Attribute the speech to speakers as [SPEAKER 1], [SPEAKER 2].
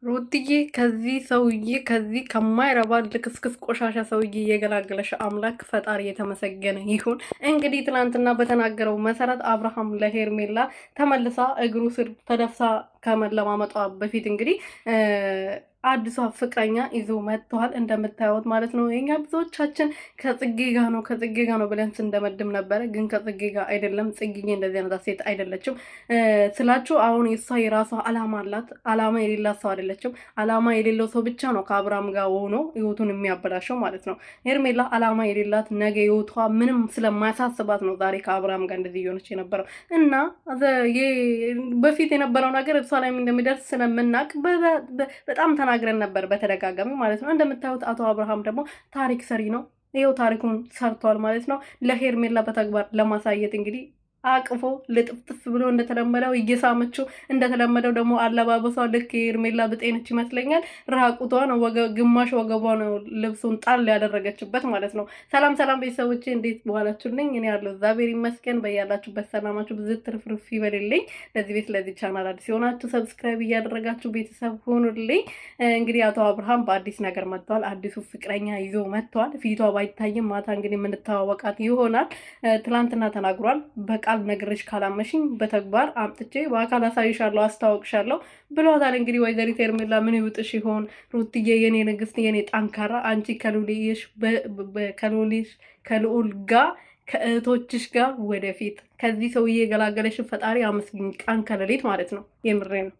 [SPEAKER 1] ሩትዬ ከዚህ ሰውዬ ከዚህ ከማይረባ ልክስክስ ቆሻሻ ሰውዬ የገላገለሽ አምላክ ፈጣሪ የተመሰገነ ይሁን። እንግዲህ ትናንትና በተናገረው መሰረት አብርሃም ለሄርሜላ ተመልሳ እግሩ ስር ተደፍሳ ከመለማመጧ በፊት እንግዲህ አዲሷ ፍቅረኛ ይዞ መጥተዋል። እንደምታዩት ማለት ነው። የኛ ብዙዎቻችን ከጽጌ ጋ ነው ብለን ስንደመድም ነበረ፣ ግን ከጽጌ ጋ አይደለም። ጽጌ እንደዚህ አይነት ሴት አይደለችም ስላችሁ። አሁን የሷ የራሷ አላማ አላት። አላማ የሌላት ሰው አይደለችም። አላማ የሌለው ሰው ብቻ ነው ከአብርሃም ጋር ሆኖ ህይወቱን የሚያበላሸው ማለት ነው። ሄርሜላ አላማ የሌላት ነገ ህይወቷ ምንም ስለማያሳስባት ነው ዛሬ ከአብርሃም ጋር እንደዚህ እየሆነች የነበረው እና በፊት የነበረው ነገር እሷ ላይ እንደሚደርስ ስለምናቅ በጣም ተናግረን ነበር በተደጋጋሚ ማለት ነው። እንደምታዩት አቶ አብርሃም ደግሞ ታሪክ ሰሪ ነው። ይኸው ታሪኩን ሰርቷል ማለት ነው። ለሄርሜላ በተግባር ለማሳየት እንግዲህ አቅፎ ልጥፍጥፍ ብሎ እንደተለመደው እየሳመችው እንደተለመደው ደግሞ አለባበሷ ልክ ሄርሜላ ብጤነች ይመስለኛል። ራቁቷ ነው፣ ግማሽ ወገቧ ነው ልብሱን ጣል ያደረገችበት ማለት ነው። ሰላም ሰላም ቤተሰቦቼ እንዴት በኋላችሁልኝ? እኔ ያለው እግዚአብሔር ይመስገን። በያላችሁበት ሰላማችሁ ብዙ ትርፍርፍ ይበልልኝ። ለዚህ ቤት ለዚህ ቻናል አዲስ የሆናችሁ ሰብስክራይብ እያደረጋችሁ ቤተሰብ ሆኑልኝ። እንግዲህ አቶ አብርሃም በአዲስ ነገር መጥቷል። አዲሱ ፍቅረኛ ይዞ መጥቷል። ፊቷ ባይታይም ማታ እንግዲህ የምንተዋወቃት ይሆናል። ትላንትና ተናግሯል። በቃል ነግሬሽ ካላመሽኝ በተግባር አምጥቼ በአካል አሳይሻለሁ አስታውቅሻለሁ ብሏታል። እንግዲህ ወይዘሪት ሄርሜላ ምን ይውጥሽ ይሆን? ሩትዬ የኔ ንግስት የኔ ጠንካራ አንቺ ከልዑል ጋር ከእህቶችሽ ጋር ወደፊት ከዚህ ሰውዬ የገላገለሽን ፈጣሪ አመስግኝ። ቀን ከሌሊት ማለት ነው። የምሬ ነው።